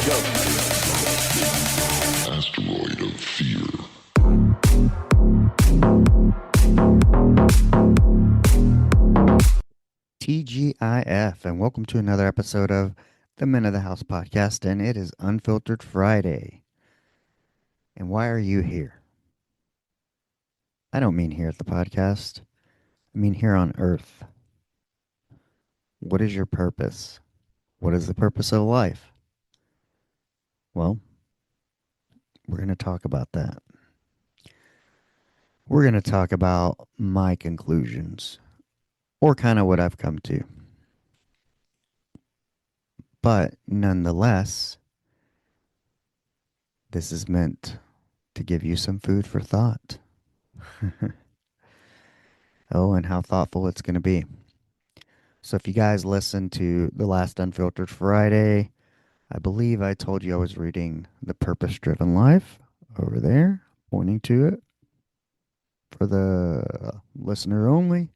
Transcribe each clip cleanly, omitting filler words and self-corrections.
Asteroid of fear. TGIF, and welcome to another episode of the Men of the House podcast, and it is Unfiltered Friday. And why are you here? I don't mean here at the podcast, I mean here on Earth. What is your purpose? What is the purpose of life? Well, we're going to talk about that. We're going to talk about my conclusions, or kind of what I've come to. But nonetheless, this is meant to give you some food for thought. Oh, and how thoughtful it's going to be. So, if you guys listened to the last Unfiltered Friday, I believe I told you I was reading The Purpose Driven Life over there, pointing to it for the listener only.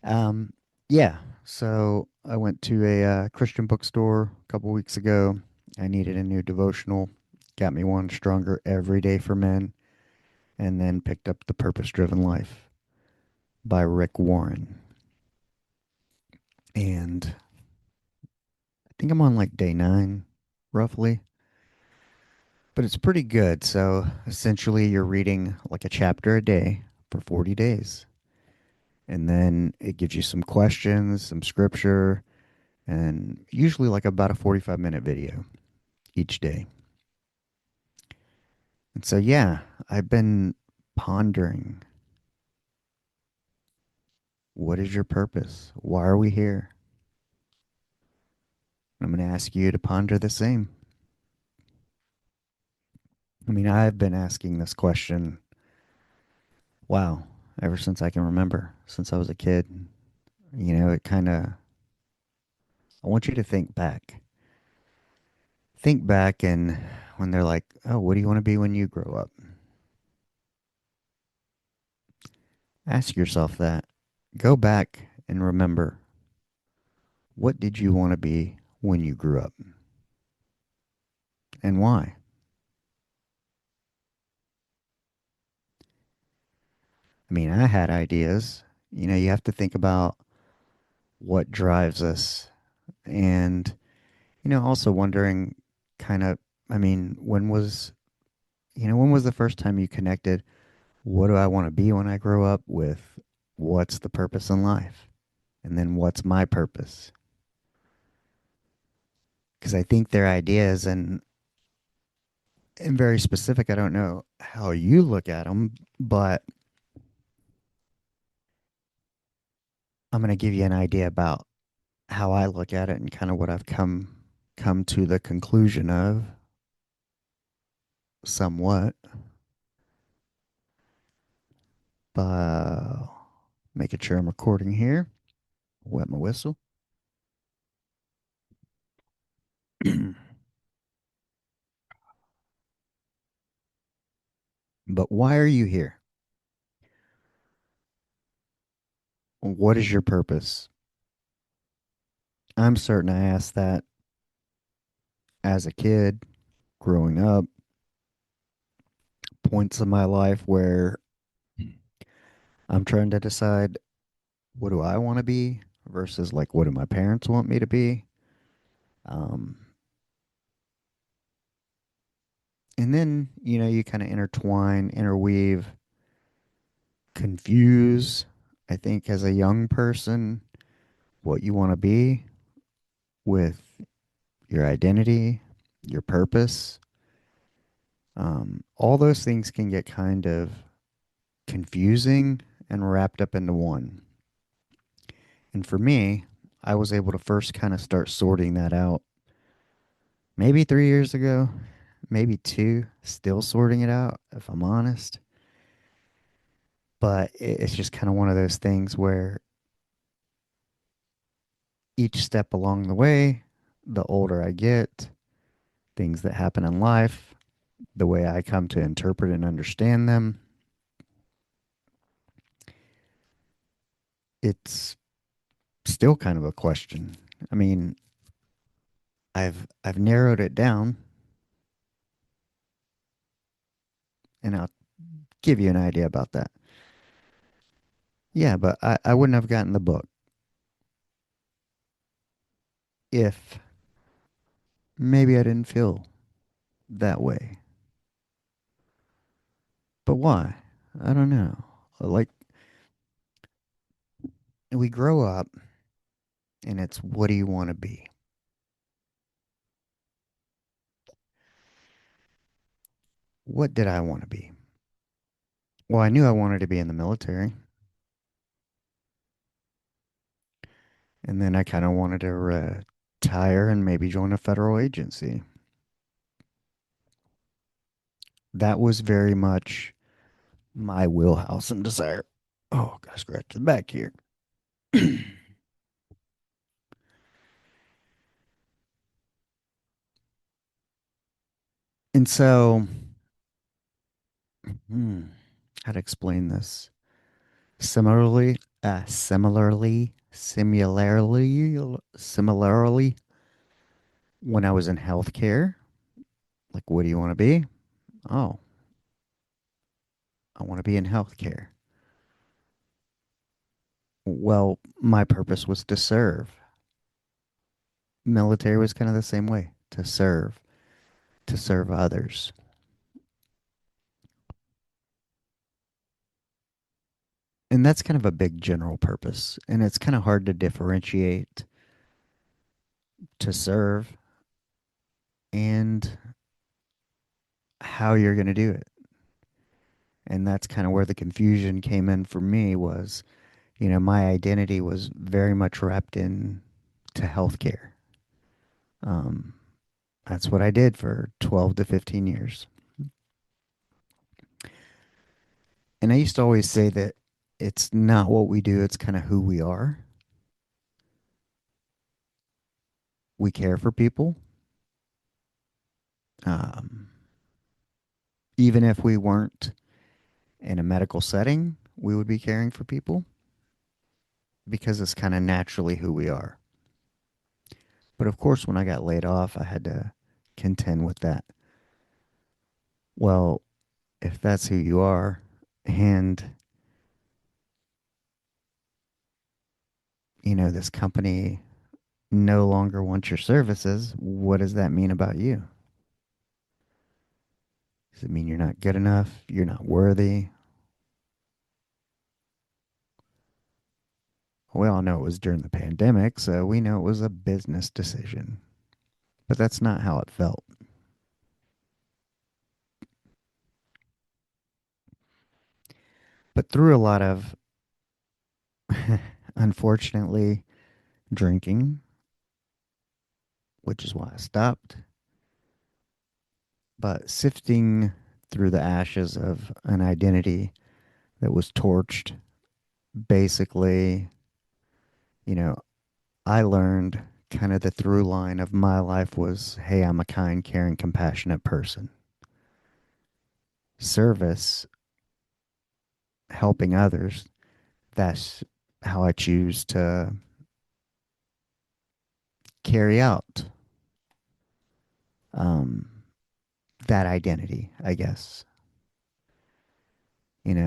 Um, yeah, so I went to a Christian bookstore a couple weeks ago. I needed a new devotional, got me one Stronger Every Day for Men, and then picked up The Purpose Driven Life by Rick Warren. And I think I'm on like day 9, roughly. But it's pretty good. So essentially, you're reading like a chapter a day for 40 days. And then it gives you some questions, some scripture, and usually like about a 45-minute video each day. And so, yeah, I've been pondering, what is your purpose? Why are we here? I'm going to ask you to ponder the same. I mean, I've been asking this question, wow, ever since I can remember, since I was a kid. It kind of, I want you to think back. Think back and when they're like, oh, what do you want to be when you grow up? Ask yourself that. Go back and remember, what did you want to be when you grew up and why? I mean, I had ideas. You have to think about what drives us and, also wondering kind of, I mean, when was the first time you connected, what do I want to be when I grow up with what's the purpose in life? And then what's my purpose? Because I think their ideas and very specific. I don't know how you look at them, but I'm going to give you an idea about how I look at it and kind of what I've come to the conclusion of somewhat. But making sure I'm recording here. Wet my whistle. But why are you here? What is your purpose? I'm certain I asked that as a kid, growing up, points in my life where I'm trying to decide, what do I want to be versus like what do my parents want me to be? Um, and then, you kind of intertwine, interweave, confuse, I think, as a young person, what you want to be with your identity, your purpose. All those things can get kind of confusing and wrapped up into one. And for me, I was able to first kind of start sorting that out maybe 3 years ago, maybe two, still sorting it out, if I'm honest. But it's just kind of one of those things where each step along the way, the older I get, things that happen in life, the way I come to interpret and understand them, it's still kind of a question. I mean, I've narrowed it down, and I'll give you an idea about that. Yeah, but I wouldn't have gotten the book if maybe I didn't feel that way. But why? I don't know. Like, we grow up and it's what do you want to be? What did I want to be? Well, I knew I wanted to be in the military, and then I kind of wanted to retire and maybe join a federal agency. That was very much my wheelhouse and desire. Oh, got scratch the back here. And so, hmm, how to explain this? Similarly, when I was in healthcare, like, what do you want to be? Oh, I want to be in healthcare. Well, my purpose was to serve. Military was kind of the same way, to serve others. And that's kind of a big general purpose. And it's kind of hard to differentiate to serve and how you're going to do it. And that's kind of where the confusion came in for me was, my identity was very much wrapped in to healthcare. Um, that's what I did for 12 to 15 years. And I used to always say that it's not what we do, it's kind of who we are. We care for people. Um, Even if we weren't in a medical setting, we would be caring for people because it's kind of naturally who we are. But of course, when I got laid off, I had to contend with that. Well, if that's who you are, and this company no longer wants your services, what does that mean about you? Does it mean you're not good enough? You're not worthy? We all know it was during the pandemic, so we know it was a business decision. But that's not how it felt. But through a lot of, unfortunately, drinking, which is why I stopped, but sifting through the ashes of an identity that was torched, basically, you know, I learned kind of the through line of my life was, hey, I'm a kind, caring, compassionate person. Service, helping others, that's how I choose to carry out um, that identity, I guess.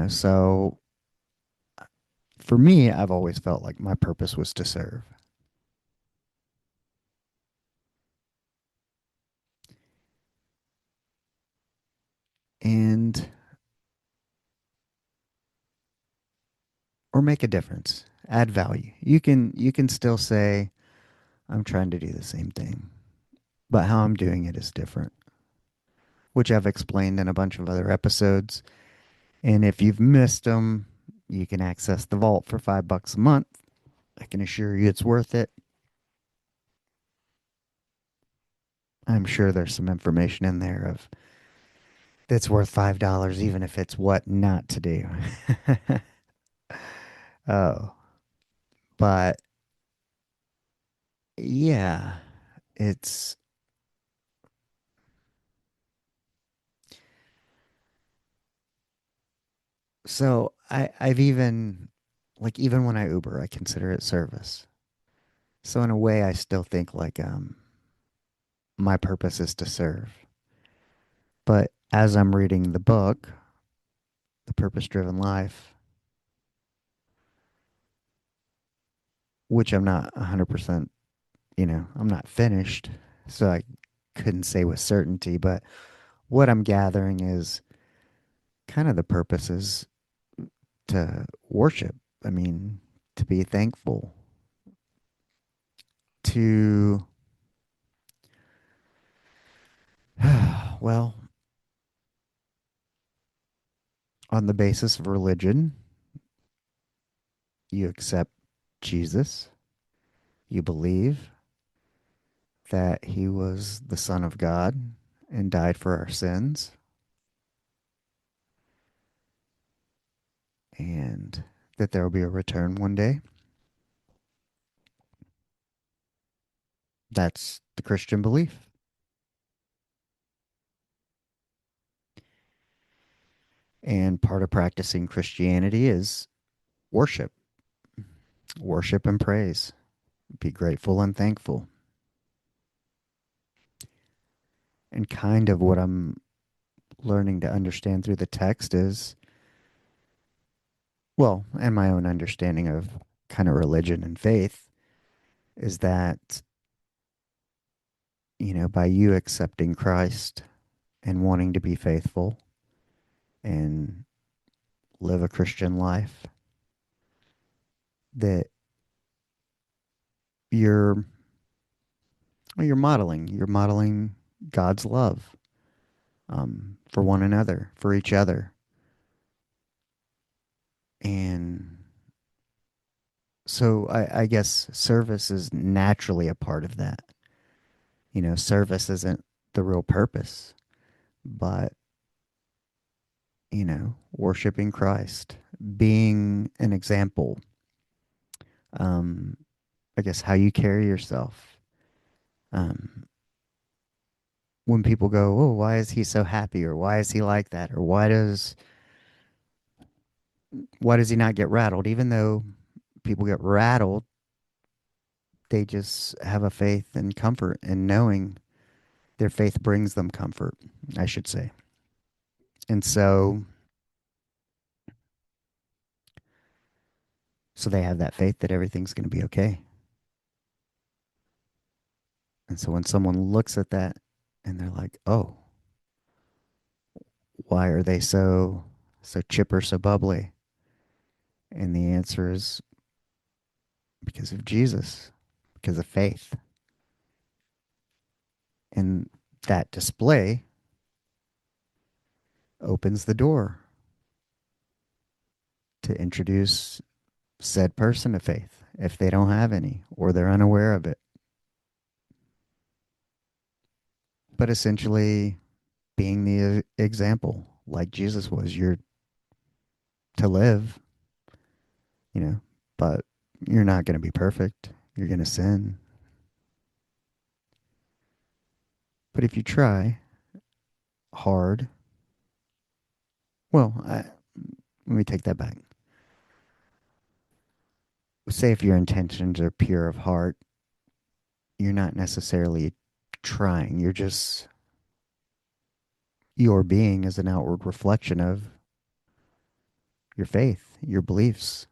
So for me, I've always felt like my purpose was to serve. And or make a difference, add value. You can still say I'm trying to do the same thing, but how I'm doing it is different, which I've explained in a bunch of other episodes. And if you've missed them, you can access the vault for $5 a month. I can assure you it's worth it. I'm sure there's some information in there of that's worth $5, even if it's what not to do. Oh, but yeah, it's so I've even like even when I Uber, I consider it service. So in a way, I still think like my purpose is to serve. But as I'm reading the book, The Purpose Driven Life, which I'm not 100%, I'm not finished, so I couldn't say with certainty, but what I'm gathering is kind of the purpose is to worship. I mean, to be thankful, to, well, on the basis of religion, you accept Jesus, you believe that he was the Son of God and died for our sins, and that there will be a return one day. That's the Christian belief. And part of practicing Christianity is worship, worship and praise. Be grateful and thankful. And kind of what I'm learning to understand through the text is, well, and my own understanding of kind of religion and faith is that, by you accepting Christ and wanting to be faithful and live a Christian life, that you're you're modeling God's love for one another, for each other. And so I guess service is naturally a part of that. Service isn't the real purpose, but, worshiping Christ, being an example, um, I guess how you carry yourself. Um, when people go, oh, why is he so happy? Or why is he like that? Or why does he not get rattled? Even though people get rattled, they just have a faith and comfort in knowing their faith brings them comfort, I should say. And so they have that faith that everything's going to be okay. And so when someone looks at that and they're like, "Oh, why are they so chipper, so bubbly?" And the answer is because of Jesus, because of faith. And that display opens the door to introduce said person to faith if they don't have any or they're unaware of it. But essentially, being the example like Jesus was, you're to live, you know, but you're not going to be perfect. You're going to sin. But if you try hard, well, let me take that back. Say if your intentions are pure of heart, you're not necessarily trying. Your being is an outward reflection of your faith, your beliefs.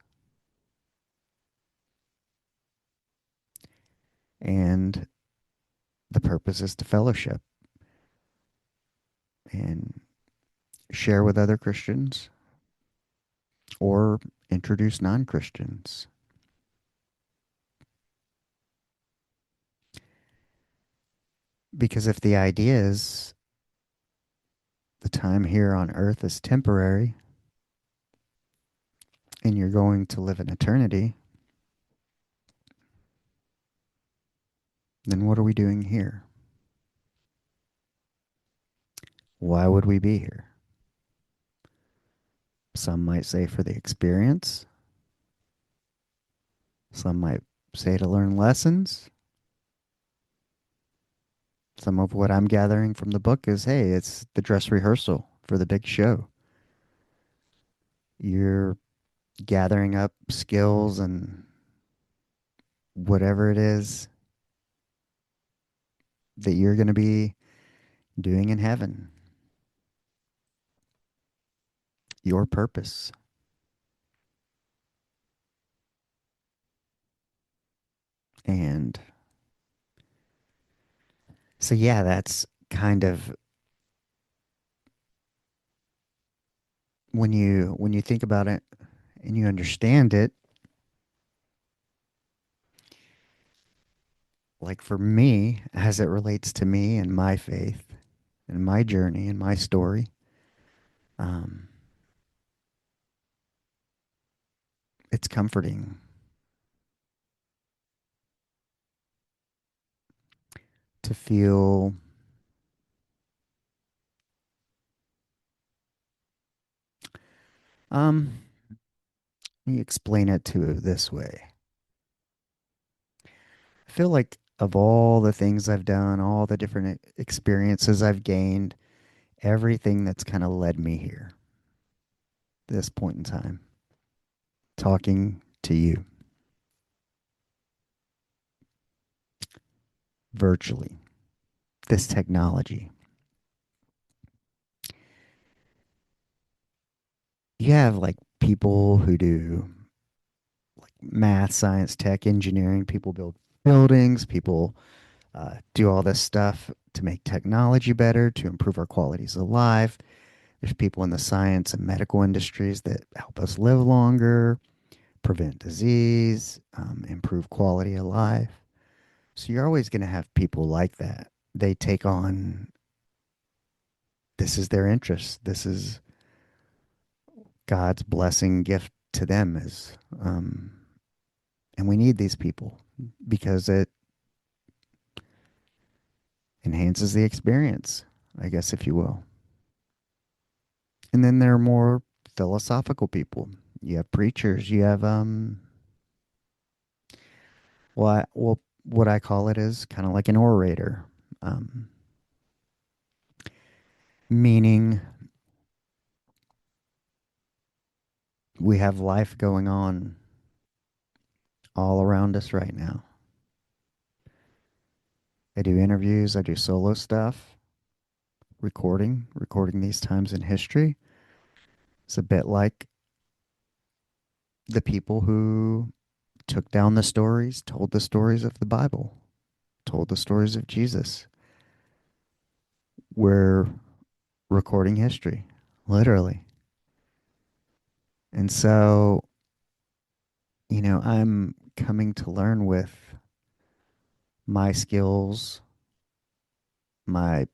And the purpose is to fellowship and share with other Christians or introduce non Christians. Because if the idea is the time here on earth is temporary and you're going to live in eternity, then what are we doing here? Why would we be here? Some might say for the experience. Some might say to learn lessons. Some of what I'm gathering from the book is, hey, it's the dress rehearsal for the big show. You're gathering up skills and whatever it is that you're going to be doing in heaven, your purpose. And so, yeah, that's kind of when you think about it and you understand it, like for me, as it relates to me and my faith and my journey and my story, um, it's comforting to feel. Um, Let me explain it to this way. I feel like of all the things I've done, all the different experiences I've gained, everything that's kind of led me here, this point in time, talking to you virtually, this technology. You have like people who do like math, science, tech, engineering, people build buildings, people do all this stuff to make technology better, to improve our qualities of life. There's people in the science and medical industries that help us live longer, prevent disease, improve quality of life. So you're always going to have people like that. They take on, this is their interest. This is God's blessing gift to them and we need these people because it enhances the experience, I guess, if you will. And then there are more philosophical people. You have preachers. You have what I call it is kind of like an orator, um, meaning we have life going on all around us right now. I do interviews. I do solo stuff, recording these times in history. It's a bit like the people who took down the stories, told the stories of the Bible, told the stories of Jesus. We're recording history, literally. And so, I'm coming to learn with my skills, my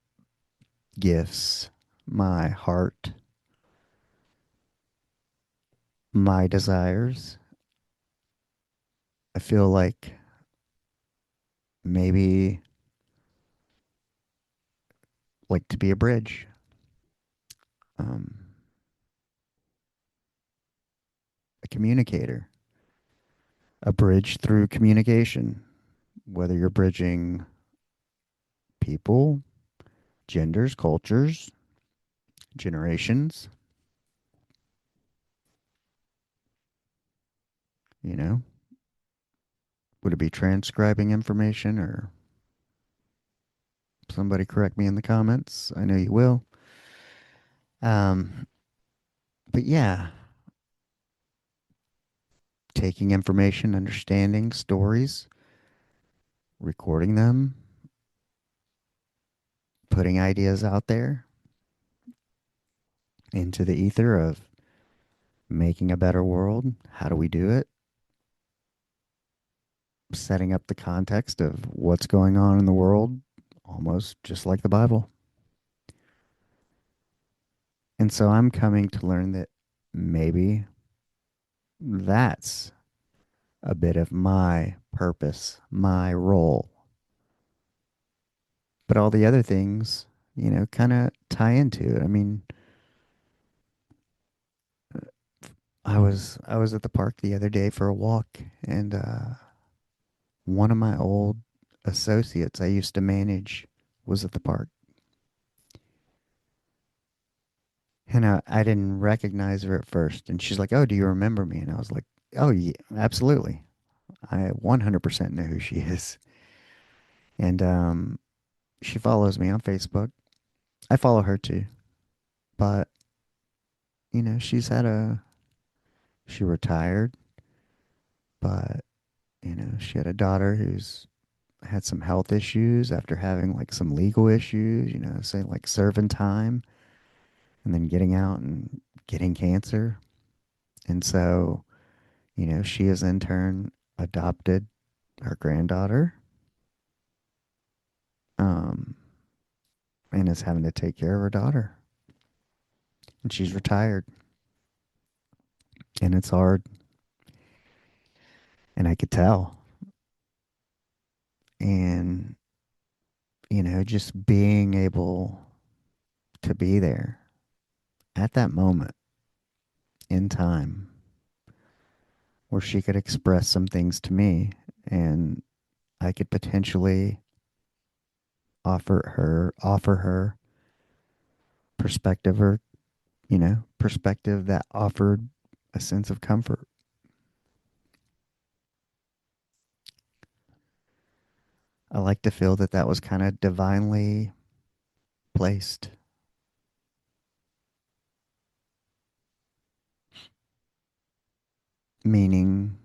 gifts, my heart, my desires. I feel like maybe like to be a bridge, um, a communicator, a bridge through communication, whether you're bridging people, genders, cultures, generations, you know, would it be transcribing information or somebody correct me in the comments? I know you will. Um, but yeah, taking information, understanding stories, recording them, putting ideas out there into the ether of making a better world. How do we do it? Setting up the context of what's going on in the world, almost just like the Bible. And so I'm coming to learn that maybe that's a bit of my purpose, my role. But all the other things, kind of tie into it. I mean, I was at the park the other day for a walk, and one of my old associates I used to manage was at the park. And I didn't recognize her at first. And she's like, "Oh, do you remember me?" And I was like, "Oh, yeah, absolutely. I 100% know who she is." And she follows me on Facebook. I follow her too. But, she retired, but, she had a daughter who's had some health issues after having like some legal issues, say like serving time and then getting out and getting cancer. And so, she has in turn adopted her granddaughter, um, and is having to take care of her daughter. And she's retired, and it's hard, and I could tell. And, just being able to be there at that moment in time where she could express some things to me and I could potentially offer her perspective or, perspective that offered a sense of comfort. I like to feel that that was kind of divinely placed, meaning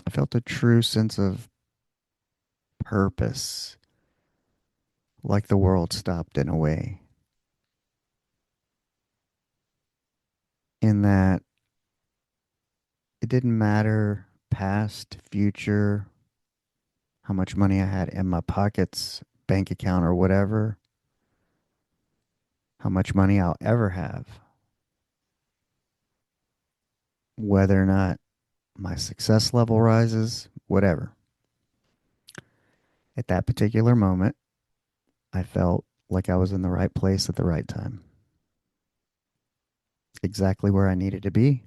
I felt a true sense of purpose, like the world stopped in a way, in that it didn't matter past, future, how much money I had in my pockets, bank account, or whatever, how much money I'll ever have, whether or not my success level rises, whatever. At that particular moment, I felt like I was in the right place at the right time, exactly where I needed to be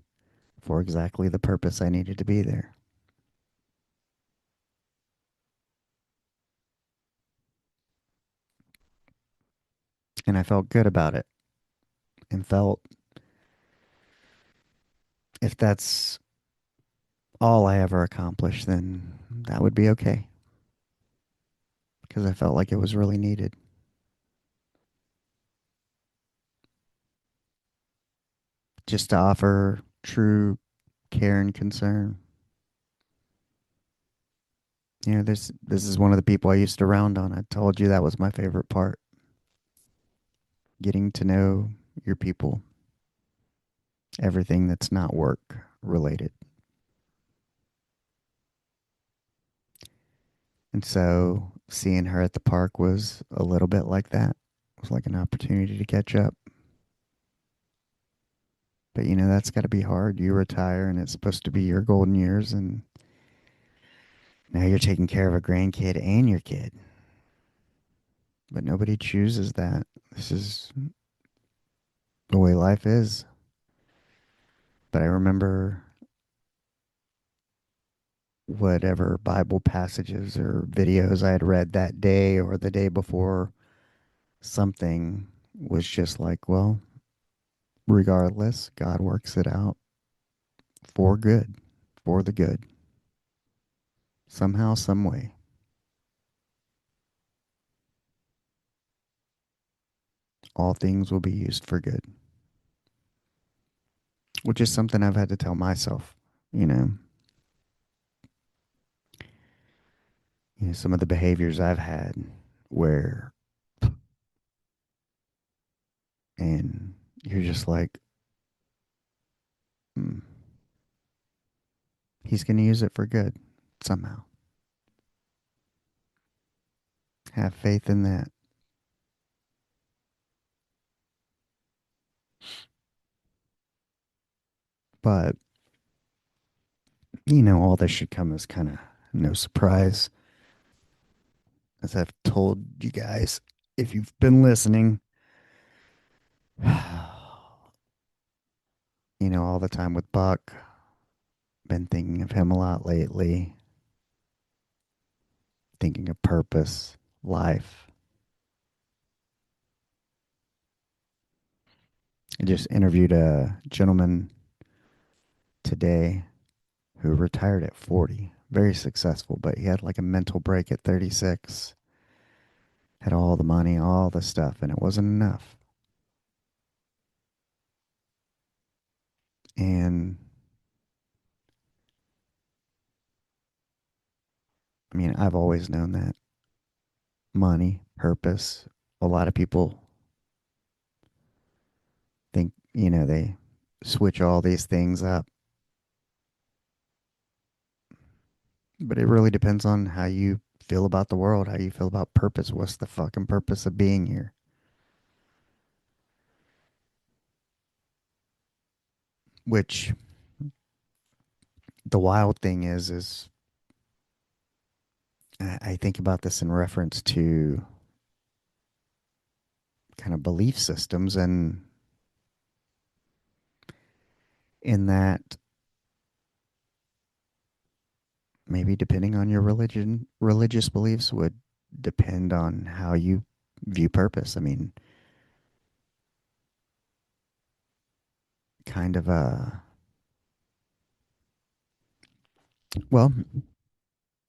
for exactly the purpose I needed to be there. And I felt good about it and felt if that's all I ever accomplished, then that would be okay because I felt like it was really needed. Just to offer true care and concern. This is one of the people I used to round on. I told you that was my favorite part, getting to know your people, everything that's not work related. And so seeing her at the park was a little bit like that. It was like an opportunity to catch up. But that's got to be hard. You retire and it's supposed to be your golden years, and now you're taking care of a grandkid and your kid. But nobody chooses that. This is the way life is. But I remember whatever Bible passages or videos I had read that day or the day before, something was just like, well, regardless, God works it out for good, for the good, somehow, some way. All things will be used for good, which is something I've had to tell myself. You know, some of the behaviors I've had where, and you're just like, mm, he's going to use it for good somehow. Have faith in that. But, all this should come as kind of no surprise. As I've told you guys, if you've been listening, all the time with Buck, been thinking of him a lot lately, thinking of purpose, life. I just interviewed a gentleman today who retired at 40, very successful, but he had like a mental break at 36, had all the money, all the stuff, and it wasn't enough. And I mean, I've always known that money, purpose, a lot of people think, they switch all these things up, but it really depends on how you feel about the world, how you feel about purpose. What's the fucking purpose of being here? Which the wild thing is I think about this in reference to kind of belief systems, and in that maybe depending on your religious beliefs would depend on how you view purpose. I mean, kind of well,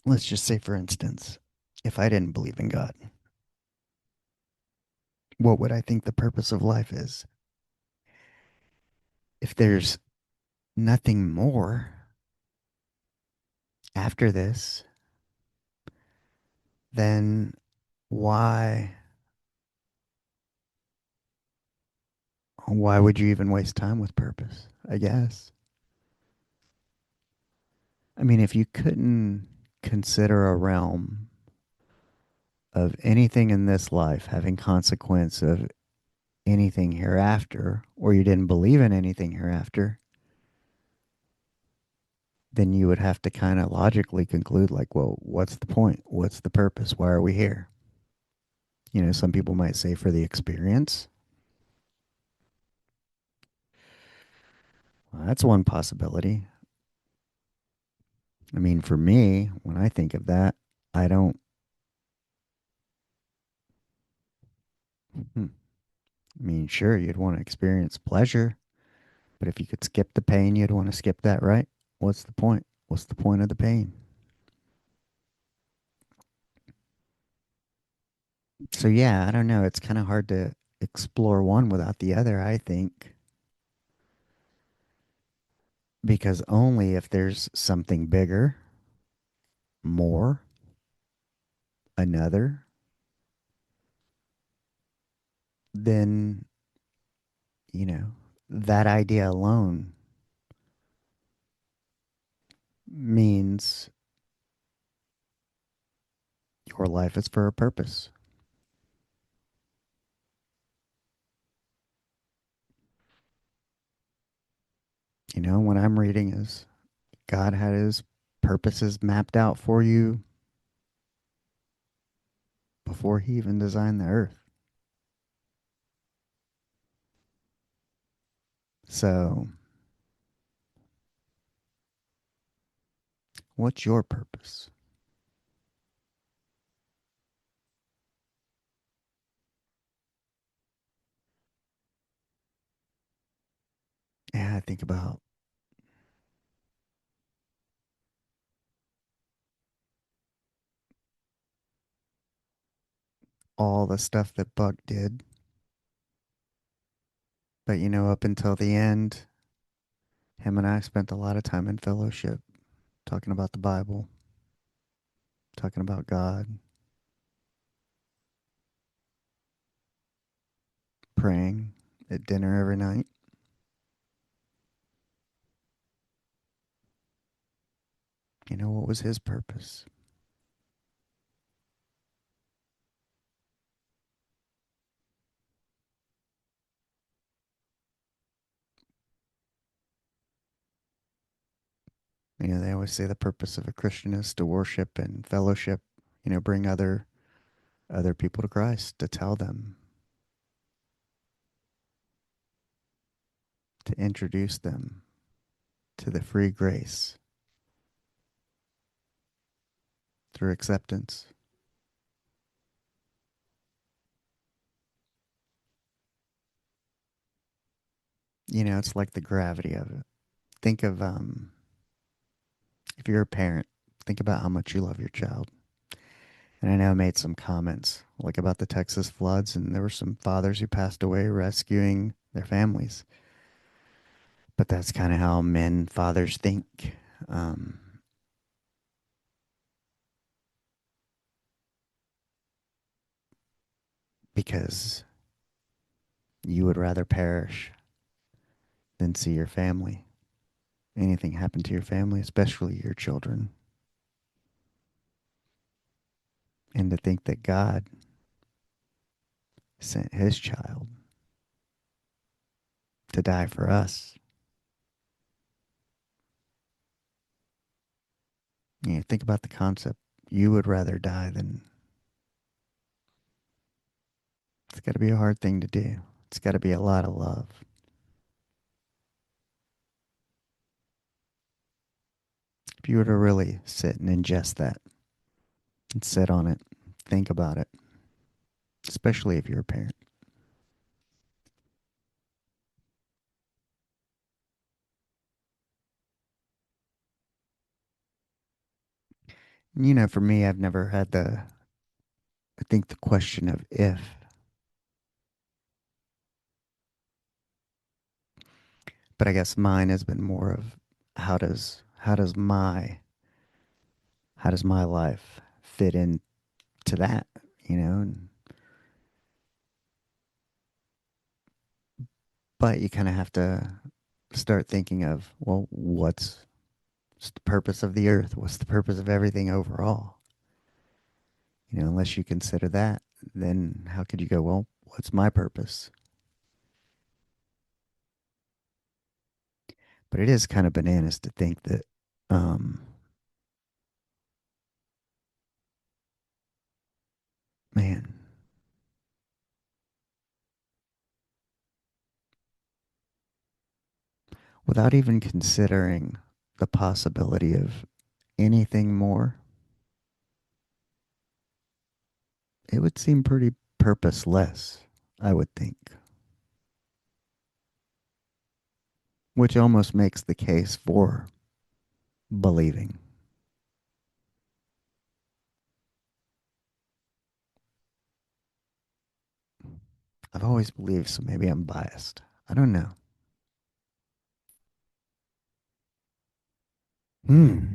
let's just say, for instance, if I didn't believe in God, what would I think the purpose of life is? If there's nothing more after this, then why why would you even waste time with purpose? I guess. I mean, if you couldn't consider a realm of anything in this life having consequence of anything hereafter, or you didn't believe in anything hereafter, then you would have to kind of logically conclude, like, well, what's the point? What's the purpose? Why are we here? Some people might say for the experience. Well, that's one possibility. I mean, for me, when I think of that, I don't. Hmm, I mean, sure, you'd want to experience pleasure, but if you could skip the pain, you'd want to skip that, right? What's the point? What's the point of the pain? So, yeah, I don't know. It's kind of hard to explore one without the other, I think, because only if there's something bigger, more, another, then, you know, that idea alone means your life is for a purpose. What I'm reading is God had his purposes mapped out for you before he even designed the earth. So, what's your purpose? Yeah, I think about all the stuff that Buck did. But, up until the end, him and I spent a lot of time in fellowship talking about the Bible, talking about God, praying at dinner every night. What was his purpose? They always say the purpose of a Christian is to worship and fellowship, bring other people to Christ, to tell them, to introduce them to the free grace through acceptance. It's like the gravity of it. Think of if you're a parent, Think about how much you love your child. And I know I made some comments like about the Texas floods, and there were some fathers who passed away rescuing their families. But that's kind of how men, fathers think. Um, because you would rather perish than see your family, anything happen to your family, especially your children. And to think that God sent his child to die for us. You know, think about the concept. You would rather die than. It's got to be a hard thing to do. It's got to be a lot of love. If you were to really sit and ingest that and sit on it, think about it, especially if you're a parent. You know, for me, I've never had I think the question of if, but I guess mine has been more of how does my life fit into that, you know? But you kind of have to start thinking of, well, what's the purpose of the earth? What's the purpose of everything overall? You know, unless you consider that, then how could you go, well, what's my purpose? But it is kind of bananas to think that, um, man, without even considering the possibility of anything more, it would seem pretty purposeless, I would think, which almost makes the case for believing. I've always believed, so maybe I'm biased. I don't know. Hmm.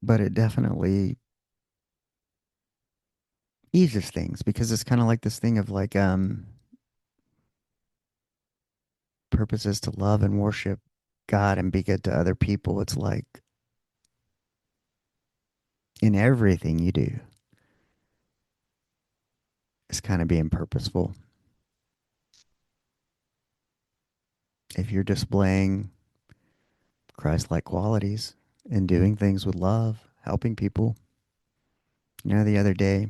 But it definitely eases things because it's kind of like this thing of like purpose is to love and worship God and be good to other people. It's like in everything you do, it's kind of being purposeful. If you're displaying Christ-like qualities and doing things with love, helping people. You know, the other day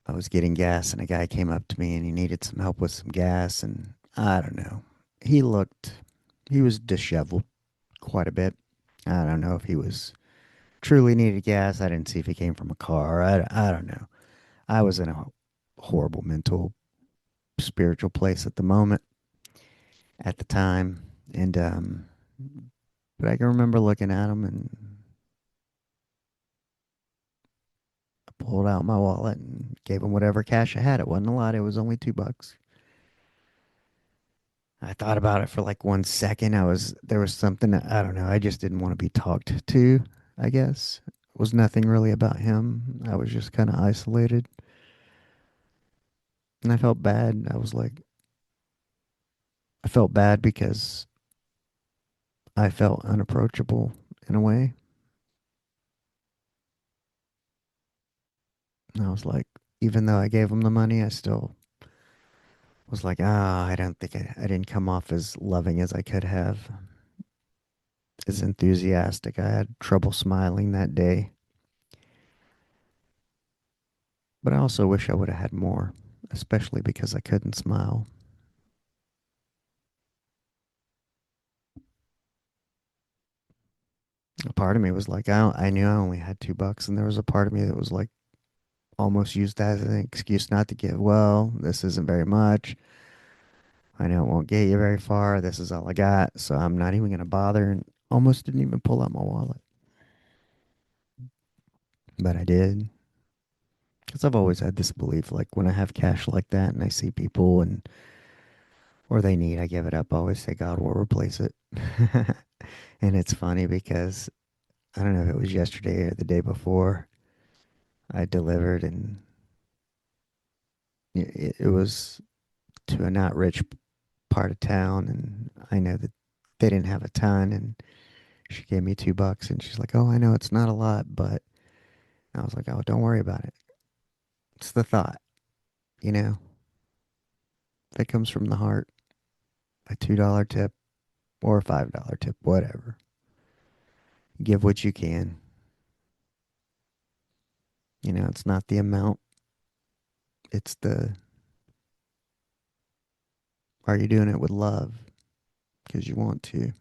I was getting gas and a guy came up to me and he needed some help with some gas and I don't know. He looked he was disheveled quite a bit. I don't know if he was truly needed gas. I didn't see if he came from a car. I don't know. I was in a horrible mental, spiritual place at the moment, at the time. And, but I can remember looking at him and I pulled out my wallet and gave him whatever cash I had. It wasn't a lot. It was only $2. I thought about it for like 1 second. There was something, I don't know. I just didn't want to be talked to, I guess. It was nothing really about him. I was just kind of isolated. And I felt bad. I felt bad because I felt unapproachable in a way. And I was like, even though I gave him the money, I still was like, I don't think I didn't come off as loving as I could have, as enthusiastic. I had trouble smiling that day. But I also wish I would have had more, especially because I couldn't smile. A part of me was like, I knew I only had $2, and there was a part of me that was like, almost used that as an excuse not to give. Well, this isn't very much. I know it won't get you very far. This is all I got, so I'm not even gonna bother. And almost didn't even pull out my wallet, but I did because I've always had this belief, like when I have cash like that and I see people and or they need, I give it up. I always say God will replace it. And it's funny because I don't know if it was yesterday or the day before I delivered, and it was to a not rich part of town, and I know that they didn't have a ton, and she gave me $2, and she's like, "Oh, I know it's not a lot, but," I was like, "Oh, don't worry about it. It's the thought, you know, that comes from the heart. A $2 tip or a $5 tip, whatever. Give what you can. You know, it's not the amount. It's the are you doing it with love because you want to."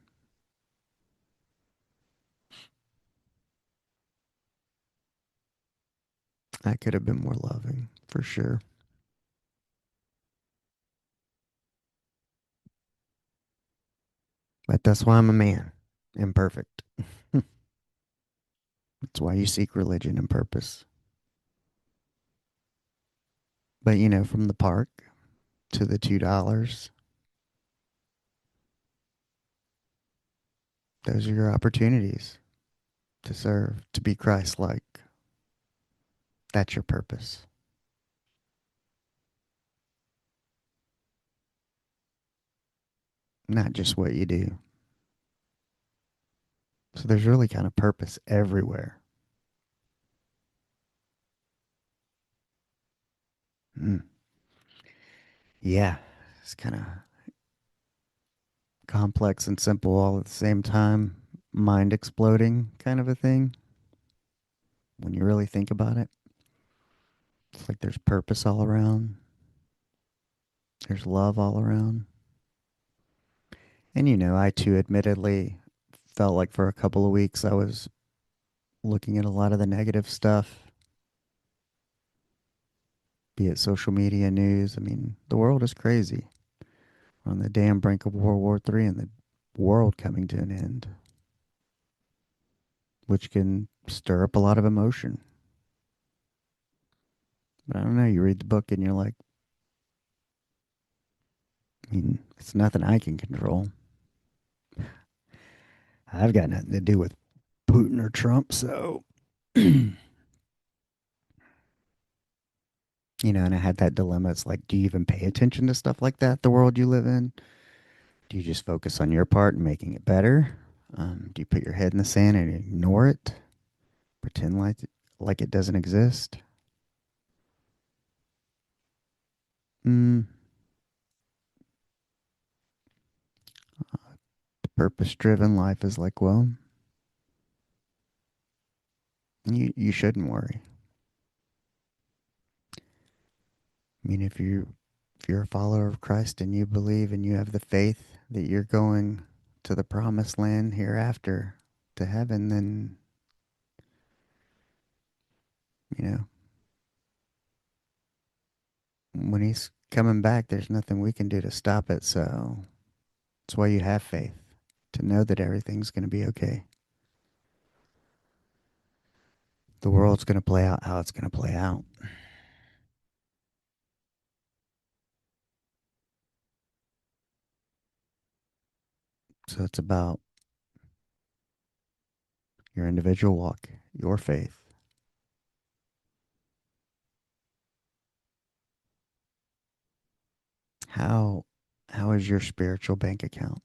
I could have been more loving for sure, but that's why I'm a man. Imperfect. That's why you seek religion and purpose. But you know, from the park to the $2, those are your opportunities to serve, to be Christ like. That's your purpose, not just what you do. So there's really kind of purpose everywhere. Mm. Yeah, it's kind of complex and simple all at the same time, mind exploding kind of a thing. When you really think about it, it's like there's purpose all around, there's love all around. And you know, I too admittedly felt like for a couple of weeks I was looking at a lot of the negative stuff, be it social media, news. I mean, the world is crazy. We're on the damn brink of World War III and the world coming to an end, which can stir up a lot of emotion. But I don't know, you read the book and you're like, I mean, it's nothing I can control. I've got nothing to do with Putin or Trump, so, you know, and I had that dilemma. It's like, do you even pay attention to stuff like that, the world you live in? Do you just focus on your part and making it better? Do you put your head in the sand and ignore it? Pretend like it doesn't exist? Mm, the purpose-driven life is like, well, you shouldn't worry. I mean, if you're a follower of Christ and you believe and you have the faith that you're going to the promised land hereafter to heaven, then you know when he's coming back, there's nothing we can do to stop it. So that's why you have faith to know that everything's going to be okay. The world's going to play out how it's going to play out. So it's about your individual walk, your faith. How how is your spiritual bank account?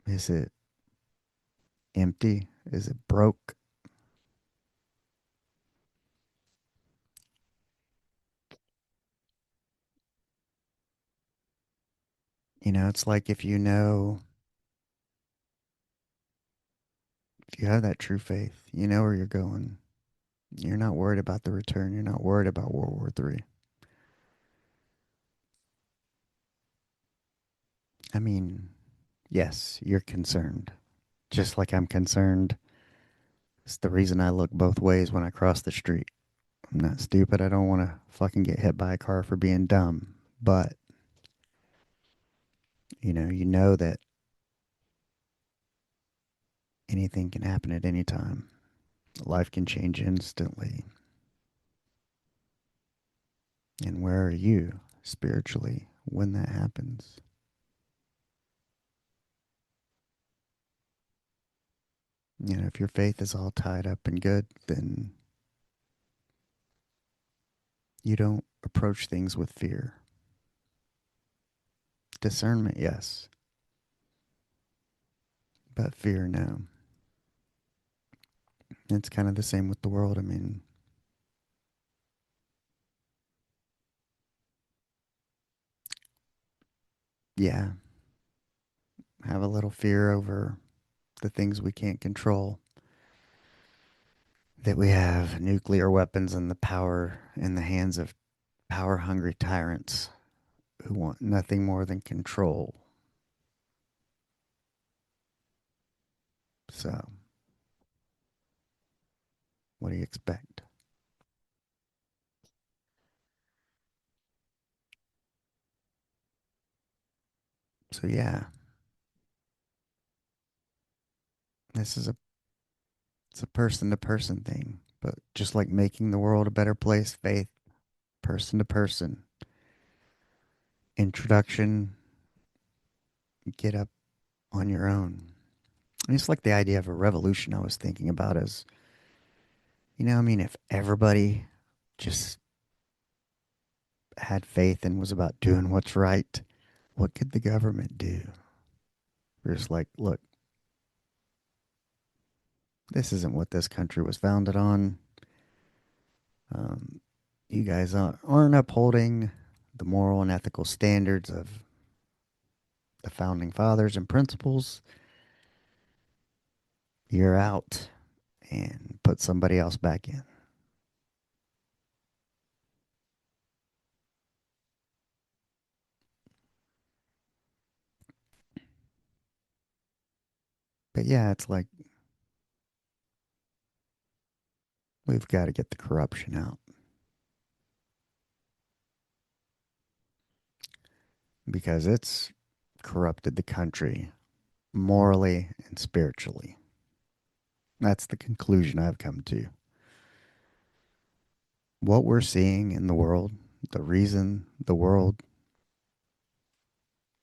Is it empty? Is it broke? You know, it's like if you know, if you have that true faith, you know where you're going. You're not worried about the return. You're not worried about World War III. I mean, yes, you're concerned. Just like I'm concerned. It's the reason I look both ways when I cross the street. I'm not stupid. I don't want to fucking get hit by a car for being dumb. But, you know that anything can happen at any time. Life can change instantly. And where are you spiritually when that happens? If your faith is all tied up and good, then you don't approach things with fear. Discernment, yes, but fear, no. It's kind of the same with the world. I mean, yeah, have a little fear over the things we can't control. That we have nuclear weapons and the power in the hands of power hungry tyrants who want nothing more than control. So, what do you expect? So, yeah, this is it's a person to person thing, but just like making the world a better place, faith, person to person, introduction, get up on your own. And it's like the idea of a revolution I was thinking about is, I mean, if everybody just had faith and was about doing what's right, what could the government do? We're just like, look, this isn't what this country was founded on. Um, you guys aren't upholding the moral and ethical standards of the founding fathers and principles. You're out and put somebody else back in. But yeah, it's like we've got to get the corruption out because it's corrupted the country morally and spiritually. That's the conclusion I've come to. What we're seeing in the world, the reason the world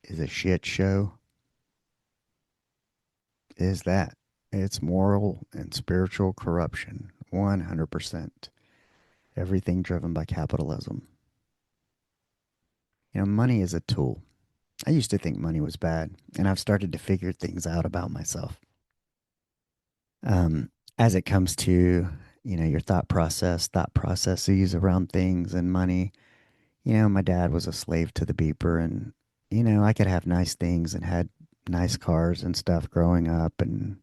is a shit show is that it's moral and spiritual corruption. 100%. Everything driven by capitalism. Money is a tool. I used to think money was bad, and I've started to figure things out about myself. As it comes to, your thought processes around things and money. My dad was a slave to the beeper, and, I could have nice things and had nice cars and stuff growing up and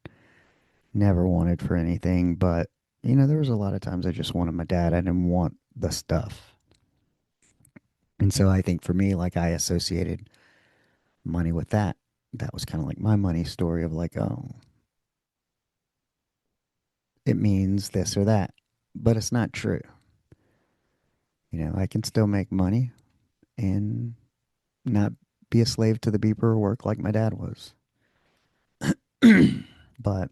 never wanted for anything. But, there was a lot of times I just wanted my dad. I didn't want the stuff. And so I think for me, like I associated money with that. That was kind of like my money story of like, oh, it means this or that. But it's not true. I can still make money and not be a slave to the beeper or work like my dad was. But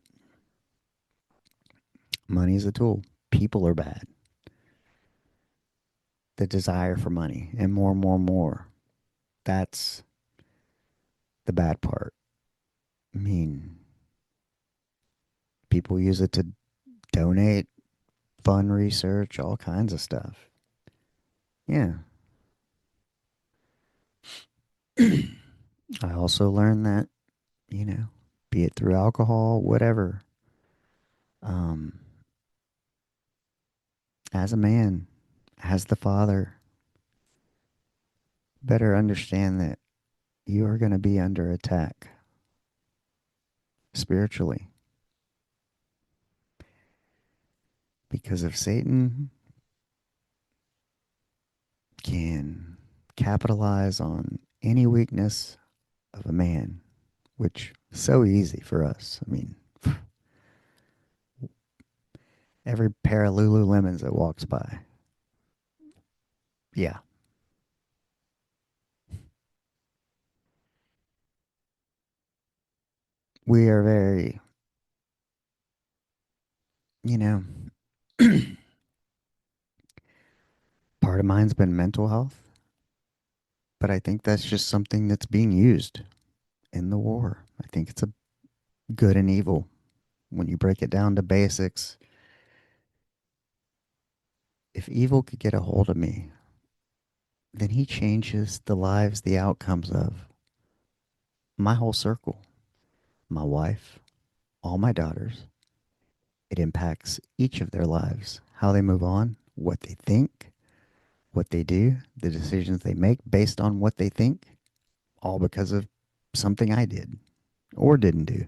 money is a tool. People are bad. The desire for money and more, more, more. That's the bad part. I mean, people use it to donate, fund research, all kinds of stuff. Yeah. I also learned that, you know, be it through alcohol, whatever, um, as a man, as the father, better understand that you are going to be under attack spiritually because if Satan can capitalize on any weakness of a man, which is so easy for us. I mean, every pair of Lululemons that walks by. Yeah. We are very, you know, part of mine's been mental health, but I think that's just something that's being used in the war. I think it's a good and evil. When you break it down to basics, if evil could get a hold of me, then he changes the lives, the outcomes of my whole circle, my wife, all my daughters. It impacts each of their lives, how they move on, what they think, what they do, the decisions they make based on what they think, all because of something I did or didn't do.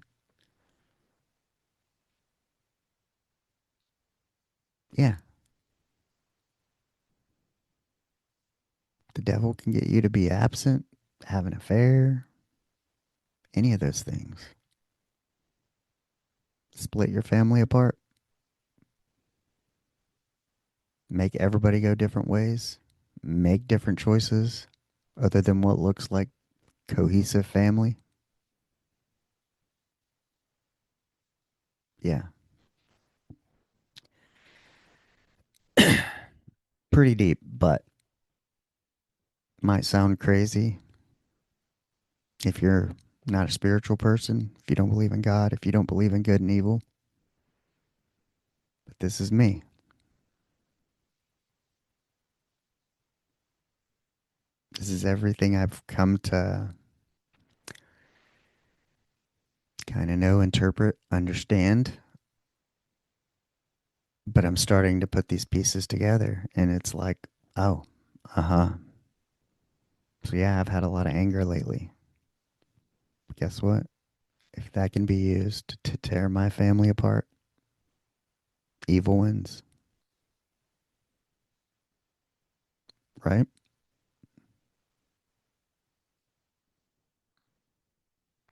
Yeah, the devil can get you to be absent, have an affair, any of those things. Split your family apart, make everybody go different ways, make different choices other than what looks like cohesive family. Yeah, pretty deep, but might sound crazy if you're not a spiritual person, if you don't believe in God, if you don't believe in good and evil. But this is me. This is everything I've come to kind of know, interpret, understand. But I'm starting to put these pieces together, and it's like, oh, uh huh. So yeah, I've had a lot of anger lately. Guess what? If that can be used to tear my family apart, evil wins, right?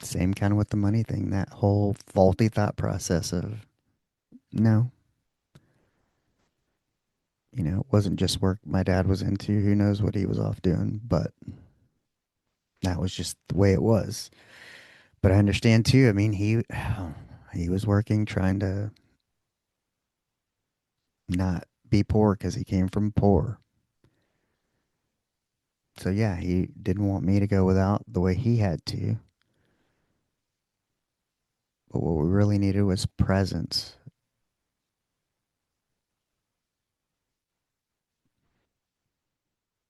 Same kind of with the money thing, that whole faulty thought process of, no, it wasn't just work my dad was into. Who knows what he was off doing, but that was just the way it was. But I understand too. I mean, he was working trying to not be poor because he came from poor. So yeah, he didn't want me to go without the way he had to. But what we really needed was presence.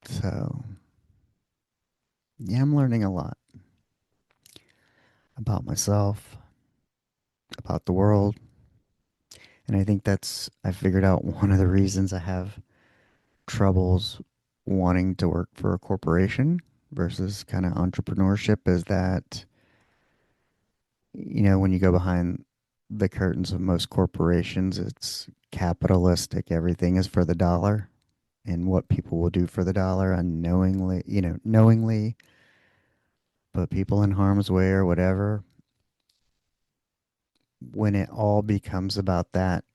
So yeah, I'm learning a lot about myself, about the world. And I think I figured out one of the reasons I have troubles wanting to work for a corporation versus kind of entrepreneurship is that, when you go behind the curtains of most corporations, it's capitalistic. Everything is for the dollar and what people will do for the dollar unknowingly, knowingly put people in harm's way or whatever. When it all becomes about that,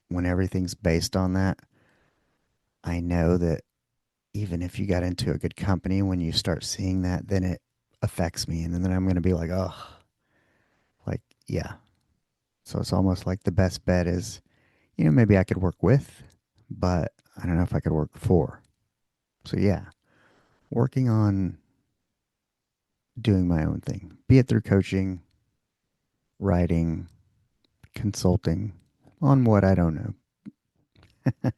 when everything's based on that, I know that even if you got into a good company, when you start seeing that, then it affects me. And then I'm going to be like, oh, like, yeah. So it's almost like the best bet is, maybe I could work with, but I don't know if I could work for. So yeah, working on doing my own thing, be it through coaching, writing, consulting on what I don't know.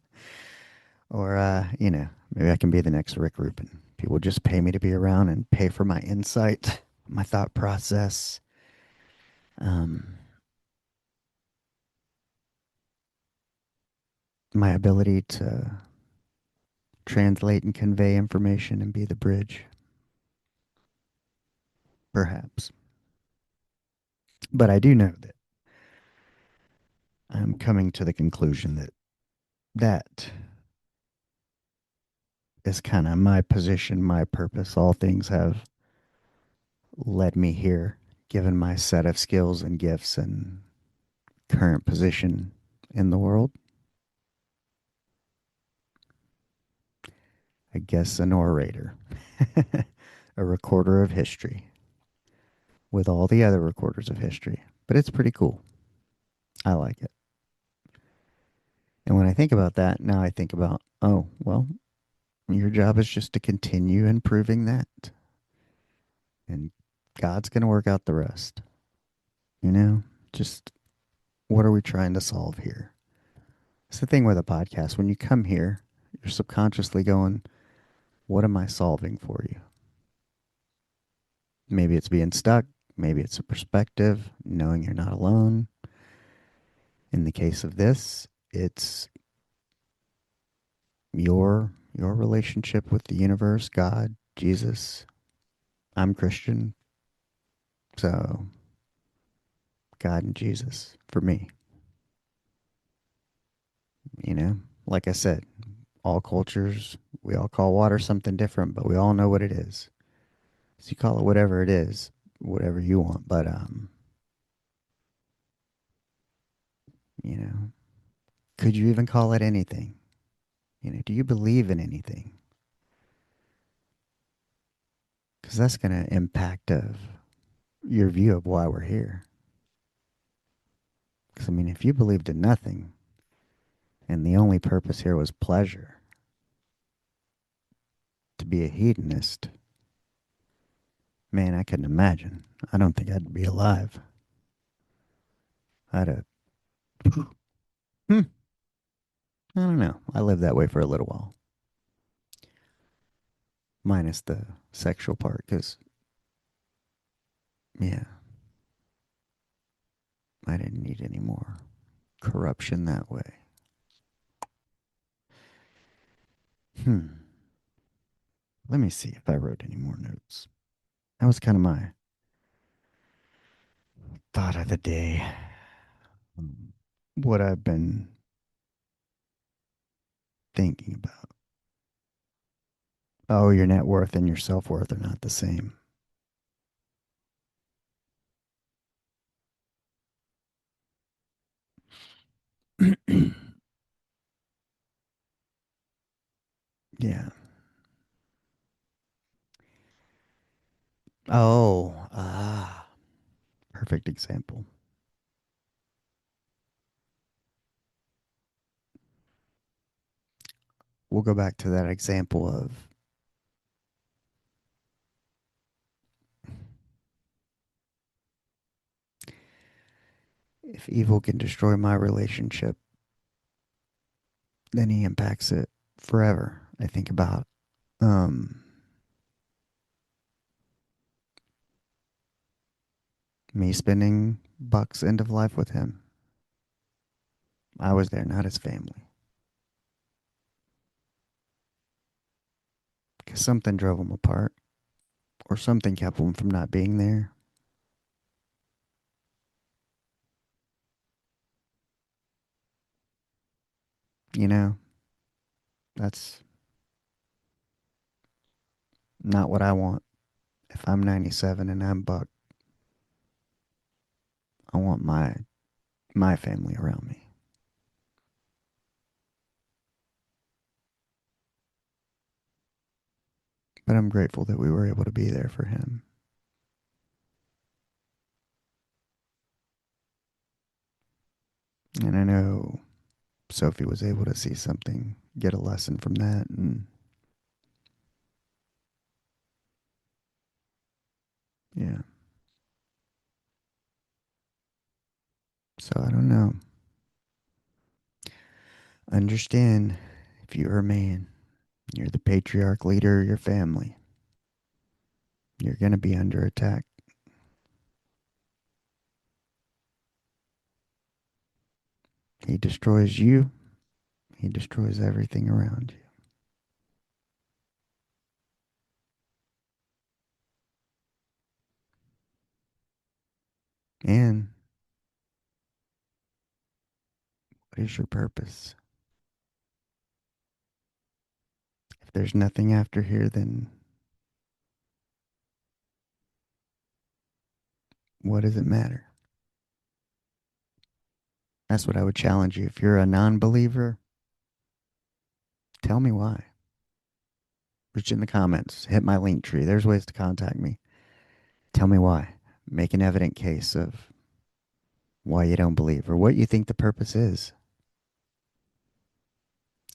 Or, maybe I can be the next Rick Rubin. People just pay me to be around and pay for my insight, my thought process, um, my ability to translate and convey information and be the bridge, perhaps. But I do know that I'm coming to the conclusion that that is kind of my position, my purpose. All things have led me here, given my set of skills and gifts and current position in the world. I guess an orator, a recorder of history, with all the other recorders of history. But it's pretty cool. I like it. And when I think about that, now I think about, oh, well, your job is just to continue improving that. And God's going to work out the rest. You know, just what are we trying to solve here? It's the thing with a podcast. When you come here, you're subconsciously going, what am I solving for you? Maybe it's being stuck. Maybe it's a perspective, knowing you're not alone. In the case of this, it's your relationship with the universe, God, Jesus. I'm Christian, so God and Jesus for me. You know, like I said, all cultures, we all call water something different, but we all know what it is. So you call it whatever it is, whatever you want. But you know, could you even call it anything? You know, do you believe in anything? Because that's going to impact of your view of why we're here. Because I mean, if you believed in nothing and the only purpose here was pleasure, to be a hedonist, man, I couldn't imagine. I don't think I'd be alive. I'd have, hmm, I don't know. I lived that way for a little while, minus the sexual part, because, yeah, I didn't need any more corruption that way. Hmm. Let me see if I wrote any more notes. That was kind of my thought of the day. What I've been thinking about. Oh, your net worth and your self worth are not the same. Yeah. Oh, perfect example. We'll go back to that example of if evil can destroy my relationship, then he impacts it forever. I think about um, me spending Buck's end of life with him. I was there, not his family, because something drove them apart, or something kept them from not being there. You know, that's not what I want. If I'm 97 and I'm Buck, I want my family around me. But I'm grateful that we were able to be there for him. And I know Sophie was able to see something, get a lesson from that. And yeah, so I don't know. Understand if you're a man, you're the patriarch leader of your family, you're going to be under attack. He destroys you, he destroys everything around you. And what is your purpose? If there's nothing after here, then what does it matter? That's what I would challenge you. If you're a non believer, tell me why. Put it in the comments. Hit my link tree. There's ways to contact me. Tell me why. Make an evident case of why you don't believe or what you think the purpose is.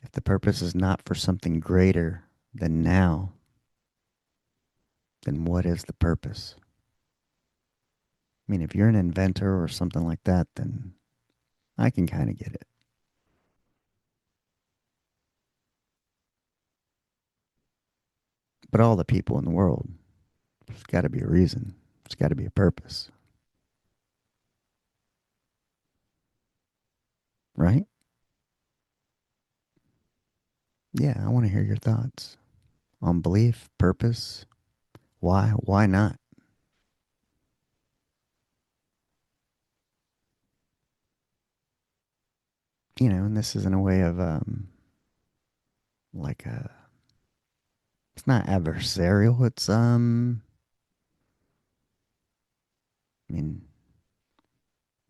If the purpose is not for something greater than now, then what is the purpose? I mean, if you're an inventor or something like that, then I can kind of get it. But all the people in the world, there's got to be a reason. There's got to be a purpose, right? Yeah, I want to hear your thoughts on belief, purpose. Why? Why not? And this is in a way of like a. It's not adversarial. It's I mean,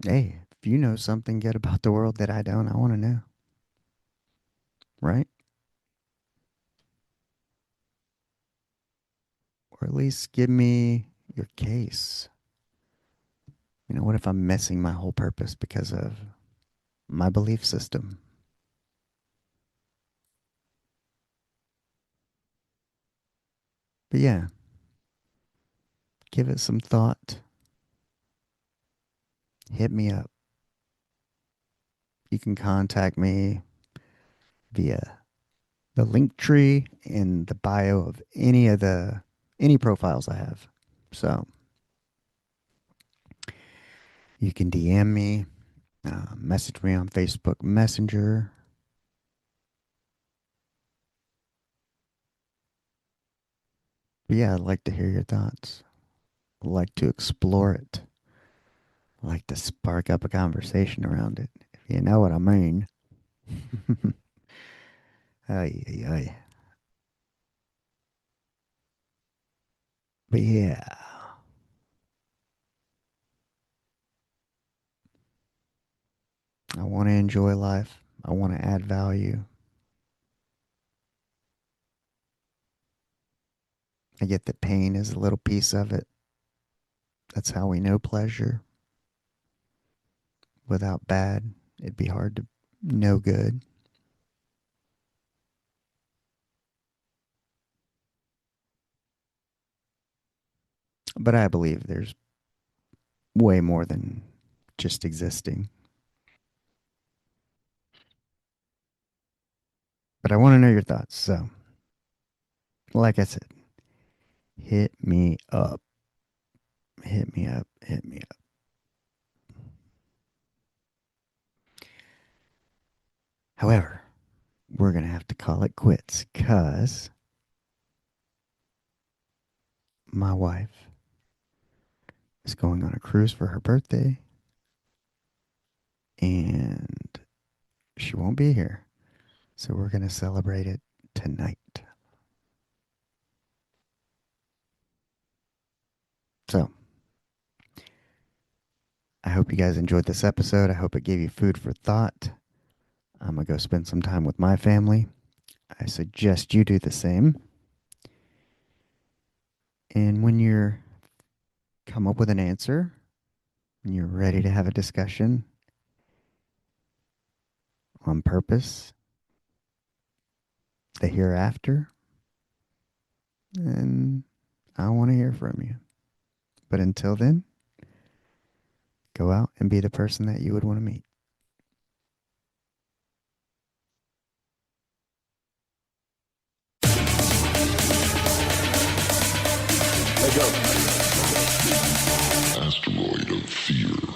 hey, if you know something good about the world that I don't, I want to know, right? Or at least give me your case. What if I'm missing my whole purpose because of my belief system? But yeah, give it some thought. Hit me up. You can contact me via the link tree in the bio of any profiles I have. So you can DM me, message me on Facebook Messenger. But yeah, I'd like to hear your thoughts. I'd like to explore it. I'd like to spark up a conversation around it, if you know what I mean. Ay, ay, ay. But yeah, I want to enjoy life. I want to add value. I get that pain is a little piece of it. That's how we know pleasure. Without bad, it'd be hard to know good. But I believe there's way more than just existing. But I want to know your thoughts. So, like I said, hit me up. Hit me up. Hit me up. However, we're going to have to call it quits because my wife is going on a cruise for her birthday and she won't be here. So we're going to celebrate it tonight. So I hope you guys enjoyed this episode. I hope it gave you food for thought. I'm going to go spend some time with my family. I suggest you do the same. And when you're come up with an answer, when you're ready to have a discussion on purpose, the hereafter, then I want to hear from you. But until then, go out and be the person that you would want to meet. Asteroid of fear.